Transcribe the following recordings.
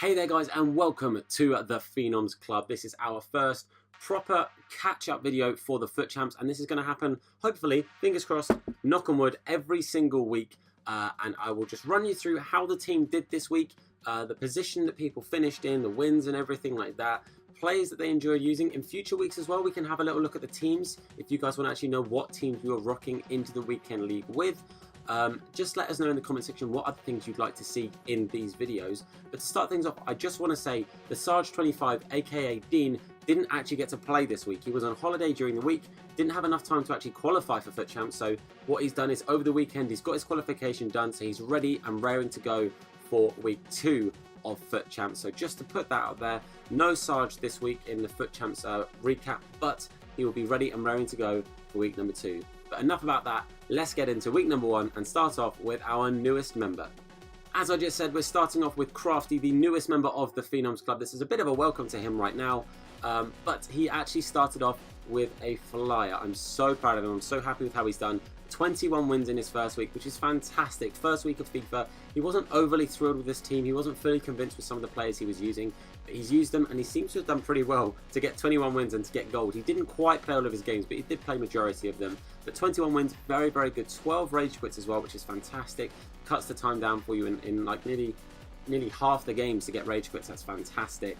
Hey there guys, and welcome to the Phenoms Club. This is our first proper catch-up video for the Futchamps, and this is going to happen, hopefully, fingers crossed, knock on wood, every single week. And I will just run you through how the team did this week, the position that people finished in, the wins and everything like that, players that they enjoyed using. In future weeks as well, we can have a little look at the teams, if you guys want to actually know what teams we were rocking into the weekend league with. Just let us know in the comment section what other things you'd like to see in these videos. But to start things off, I just want to say the Sarge25, aka Dean, didn't actually get to play this week. He was on holiday during the week, didn't have enough time to actually qualify for Futchamps. So what he's done is over the weekend, he's got his qualification done, so he's ready and raring to go for week 2 of Futchamps. So just to put that out there, no Sarge this week in the Futchamps recap, but he will be ready and raring to go for week number 2. But enough about that, let's get into week number 1 and start off with our newest member. As I just said, we're starting off with Crxfty, the newest member of the Phenoms Club. This is a bit of a welcome to him right now, but he actually started off with a flyer. I'm so proud of him, I'm so happy with how he's done. 21 wins in his first week, which is fantastic. First week of FIFA, he wasn't overly thrilled with this team, he wasn't fully convinced with some of the players he was using, but he's used them and he seems to have done pretty well to get 21 wins and to get gold. He didn't quite play all of his games, but he did play majority of them. But 21 wins, very, very good. 12 rage quits as well, which is fantastic. Cuts the time down for you in like nearly half the games to get rage quits. That's fantastic.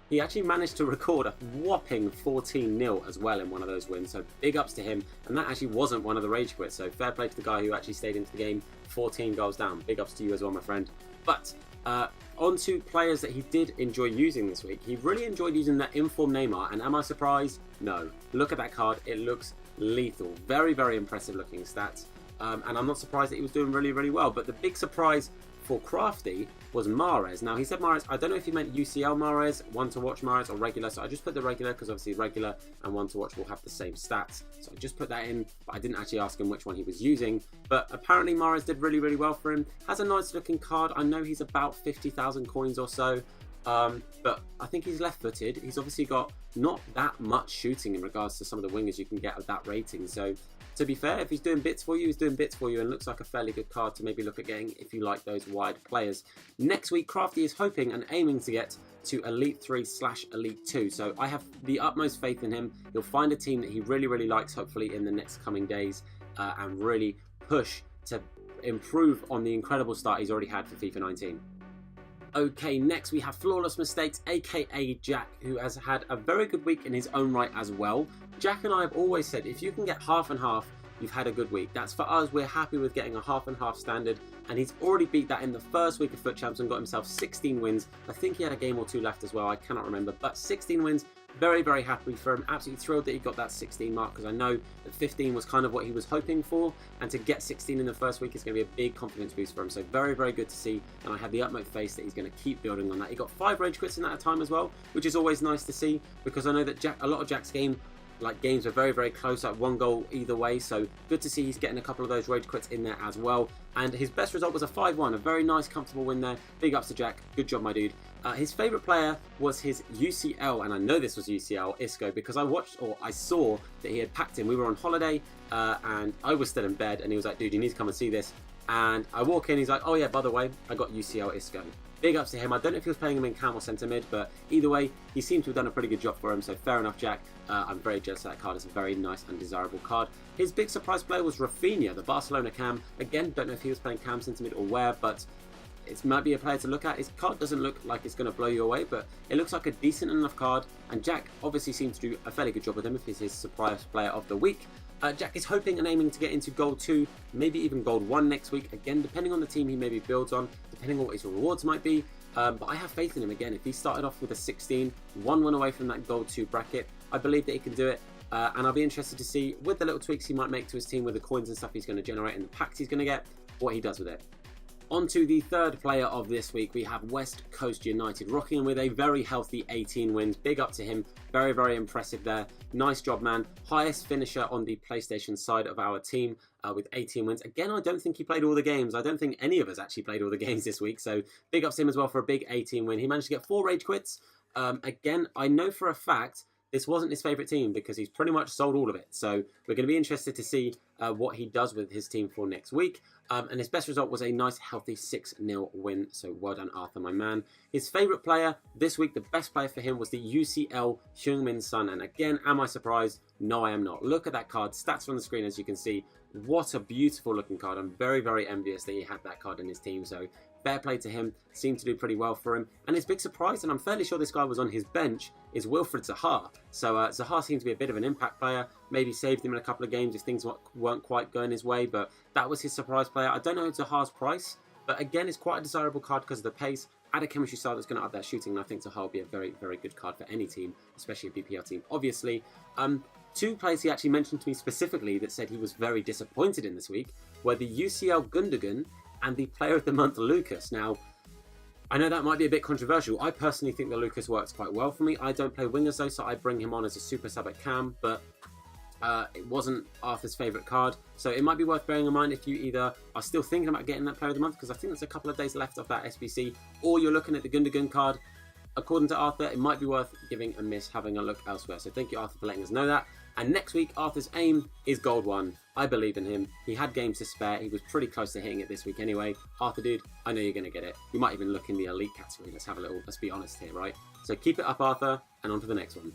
He actually managed to record a whopping 14-0 as well in one of those wins, so big ups to him, and that actually wasn't one of the rage quits, so fair play to the guy who actually stayed into the game 14 goals down. Big ups to you as well, my friend. But on to players that he did enjoy using this week. He really enjoyed using that inform Neymar, and am I surprised? No. Look at that card, it looks lethal. Very, very impressive looking stats, and I'm not surprised that he was doing really, really well. But the big surprise for Crxfty was Mahrez. Now he said Mahrez, I don't know if he meant UCL Mahrez, one to watch Mahrez, or regular, so I just put the regular because obviously regular and one to watch will have the same stats, so I just put that in, but I didn't actually ask him which one he was using. But apparently Mahrez did really, really well for him. Has a nice looking card. I know he's about 50,000 coins or so, but I think he's left-footed. He's obviously got not that much shooting in regards to some of the wingers you can get at that rating, so to be fair, if he's doing bits for you, he's doing bits for you, and looks like a fairly good card to maybe look at getting if you like those wide players. Next week, Crxfty is hoping and aiming to get to Elite 3/Elite 2, so I have the utmost faith in him. He'll find a team that he really, really likes, hopefully, in the next coming days, and really push to improve on the incredible start he's already had for FIFA 19. Okay, next we have Flawless Mistakes, aka Jack, who has had a very good week in his own right as well. Jack and I have always said, if you can get half and half, you've had a good week. That's for us, we're happy with getting a half and half standard, and he's already beat that in the first week of Futchamps and got himself 16 wins. I think he had a game or 2 left as well, I cannot remember, but 16 wins. Very, very happy for him. Absolutely thrilled that he got that 16 mark, because I know that 15 was kind of what he was hoping for, and to get 16 in the first week is going to be a big confidence boost for him. So very, very good to see, and I have the utmost faith that he's going to keep building on that. He got 5 rage quits in that time as well, which is always nice to see, because I know that a lot of Jack's games are very, very close, like 1 goal either way, so good to see he's getting a couple of those rage quits in there as well. And his best result was a 5-1, a very nice, comfortable win there. Big ups to Jack, good job, my dude. His favourite player was his UCL, and I know this was UCL, Isco, because I saw that he had packed him. We were on holiday, and I was still in bed, and he was like, dude, you need to come and see this. And I walk in, he's like, oh yeah, by the way, I got UCL Isco. Big ups to him. I don't know if he was playing him in cam or centre mid, but either way, he seems to have done a pretty good job for him, so fair enough, Jack. I'm very jealous of that card. It's a very nice and desirable card. His big surprise player was Rafinha, the Barcelona cam. Again, don't know if he was playing cam, centre mid or where, but it might be a player to look at. His card doesn't look like it's going to blow you away, but it looks like a decent enough card, and Jack obviously seems to do a fairly good job with him if he's his surprise player of the week. Jack is hoping and aiming to get into Gold 2, maybe even Gold 1 next week, again depending on the team he maybe builds on, depending on what his rewards might be, but I have faith in him again. If he started off with a 16, 1 win away from that Gold 2 bracket, I believe that he can do it, and I'll be interested to see, with the little tweaks he might make to his team with the coins and stuff he's going to generate and the packs he's going to get, what he does with it. On to the third player of this week, we have West Coast United, rocking with a very healthy 18 wins. Big up to him, very, very impressive there. Nice job, man. Highest finisher on the PlayStation side of our team with 18 wins. Again, I don't think he played all the games. I don't think any of us actually played all the games this week, so big up to him as well for a big 18 win. He managed to get 4 rage quits. Again, I know for a fact this wasn't his favourite team because he's pretty much sold all of it. So we're going to be interested to see what he does with his team for next week. And his best result was a nice, healthy 6-0 win. So well done, Arthur, my man. His favourite player this week, the best player for him, was the UCL Heung-min Son. And again, am I surprised? No, I am not. Look at that card. Stats on the screen, as you can see. What a beautiful looking card. I'm very, very envious that he had that card in his team. So fair play to him. Seemed to do pretty well for him. And his big surprise, and I'm fairly sure this guy was on his bench, is Wilfried Zaha. So Zaha seems to be a bit of an impact player. Maybe saved him in a couple of games if things weren't quite going his way. But that was his surprise player. I don't know Zaha's price. But again, it's quite a desirable card because of the pace. Add a chemistry style that's going to up that shooting. And I think Zaha will be a very, very good card for any team, especially a BPL team, obviously. Two players he actually mentioned to me specifically that said he was very disappointed in this week were the UCL Gundogan and the Player of the Month Lucas. Now, I know that might be a bit controversial. I personally think that Lucas works quite well for me. I don't play wingers though, so I bring him on as a super sub at cam, but it wasn't Arthur's favourite card. So it might be worth bearing in mind if you either are still thinking about getting that Player of the Month, because I think there's a couple of days left of that SBC, or you're looking at the Gundogan card. According to Arthur, it might be worth giving a miss, having a look elsewhere. So thank you, Arthur, for letting us know that. And next week, Arthur's aim is Gold 1. I believe in him. He had games to spare. He was pretty close to hitting it this week anyway. Arthur, dude, I know you're going to get it. You might even look in the Elite category. Let's be honest here, right? So keep it up, Arthur, and on to the next one.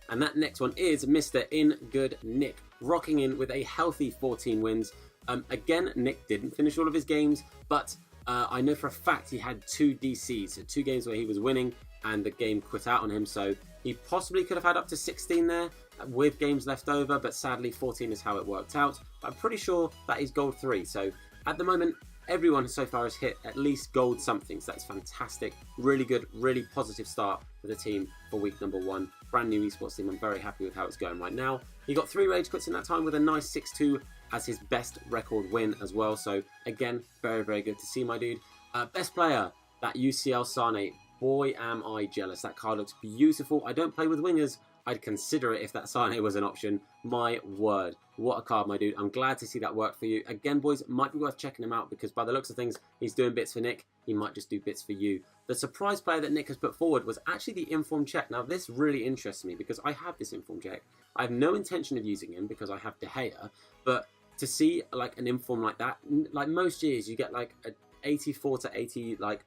And that next one is Mr. In Good Nick, rocking in with a healthy 14 wins. Again, Nick didn't finish all of his games, but I know for a fact he had 2 DCs, so 2 games where he was winning and the game quit out on him. So he possibly could have had up to 16 there with games left over, but sadly 14 is how it worked out. But I'm pretty sure that is Gold 3. So at the moment, everyone so far has hit at least Gold something. So that's fantastic. Really good, really positive start for the team for week number 1. Brand new esports team. I'm very happy with how it's going right now. He got 3 rage quits in that time with a nice 6-2 as his best record win as well. So again, very, very good to see, my dude. Best player, that UCL Sane. Boy, am I jealous. That card looks beautiful. I don't play with wingers. I'd consider it if that Sane was an option. My word. What a card, my dude. I'm glad to see that work for you. Again, boys, it might be worth checking him out because by the looks of things, he's doing bits for Nick. He might just do bits for you. The surprise player that Nick has put forward was actually the Inform Check. Now, this really interests me because I have this Inform Check. I have no intention of using him because I have De Gea, but to see like an Inform like that, like most years, you get like a 84 to 80, like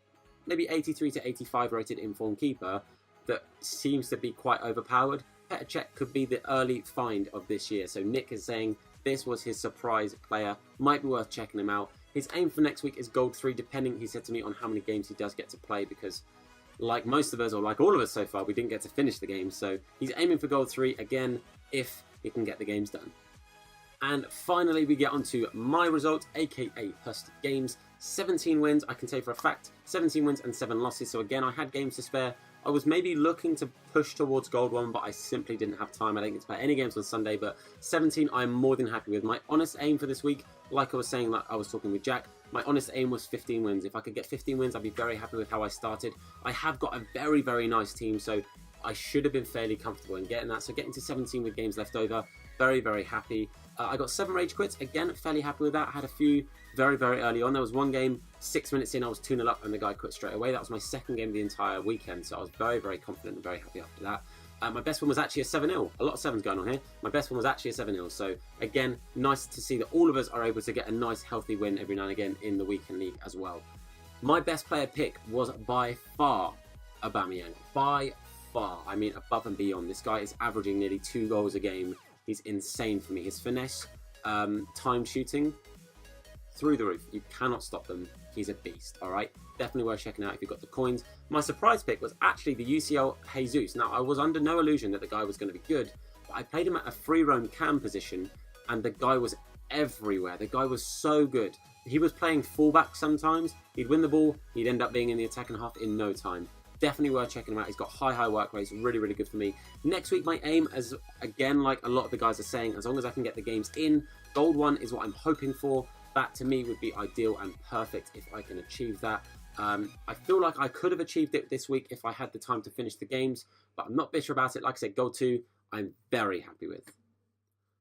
maybe 83 to 85 rated Inform keeper that seems to be quite overpowered. Petr Cech could be the early find of this year. So Nick is saying this was his surprise player. Might be worth checking him out. His aim for next week is Gold 3, depending, he said to me, on how many games he does get to play, because like most of us, or like all of us so far, we didn't get to finish the game. So he's aiming for Gold 3 again, if he can get the games done. And finally, we get onto my result, aka Hust Games. 17 wins, I can say for a fact, 17 wins and 7 losses. So again, I had games to spare. I was maybe looking to push towards Gold 1, but I simply didn't have time. I didn't get to play any games on Sunday, but 17 I'm more than happy with. My honest aim for this week, like I was saying, like I was talking with Jack, my honest aim was 15 wins. If I could get 15 wins, I'd be very happy with how I started. I have got a very, very nice team, so I should have been fairly comfortable in getting that. So getting to 17 with games left over, very, very happy. I got 7 rage quits, again, fairly happy with that. I had a few very, very early on. There was one game, 6 minutes in, I was 2-0 up and the guy quit straight away. That was my second game of the entire weekend, so I was very, very confident and very happy after that. My best one was actually a 7-0. A lot of 7s going on here. My best one was actually a 7-0. So again, nice to see that all of us are able to get a nice healthy win every now and again in the weekend league as well. My best player pick was by far Aubameyang. By far. I mean, above and beyond. This guy is averaging nearly 2 goals a game. He's insane for me. His finesse, time shooting, through the roof. You cannot stop them. He's a beast, all right? Definitely worth checking out if you've got the coins. My surprise pick was actually the UCL Jesus. Now, I was under no illusion that the guy was going to be good, but I played him at a free roam cam position, and the guy was everywhere. The guy was so good. He was playing fullback sometimes. He'd win the ball. He'd end up being in the attacking half in no time. Definitely worth checking him out. He's got high work rates. Really, really good for me. Next week, my aim, as again, like a lot of the guys are saying, as long as I can get the games in, Gold 1 is what I'm hoping for. That, to me, would be ideal and perfect if I can achieve that. I feel like I could have achieved it this week if I had the time to finish the games, but I'm not bitter about it. Like I said, Gold 2, I'm very happy with.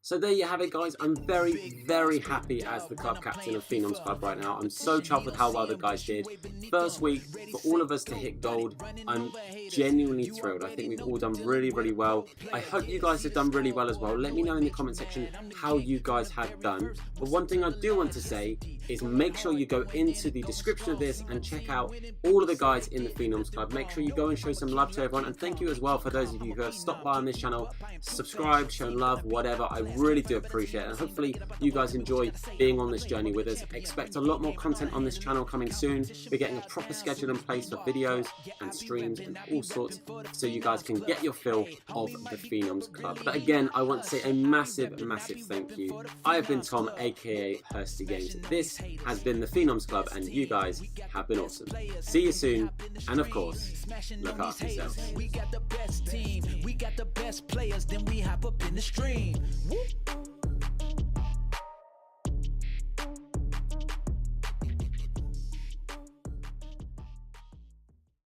So there you have it, guys. I'm very, very happy as the club captain of Phenoms Club right now. I'm so chuffed with how well the guys did. First week, for all of us to hit gold, I'm genuinely thrilled. I think we've all done really, really well. I hope you guys have done really well as well. Let me know in the comment section how you guys have done. But one thing I do want to say is make sure you go into the description of this and check out all of the guys in the Phenoms Club. Make sure you go and show some love to everyone. And thank you as well for those of you who have stopped by on this channel, subscribed, shown love, whatever. I really do appreciate it. And hopefully you guys enjoy being on this journey with us. Expect a lot more content on this channel coming soon. We're getting a proper schedule in place for videos and streams and all sorts, so you guys can get your fill of the Phenoms Club. But again, I want to say a massive, massive thank you. I have been Tom, aka Crxfty Games. This has been the Phenoms Club, and you guys have been awesome. See you soon, and of course, look after yourselves. We got the best team, we got the best players, then we hop up in the stream. Woo!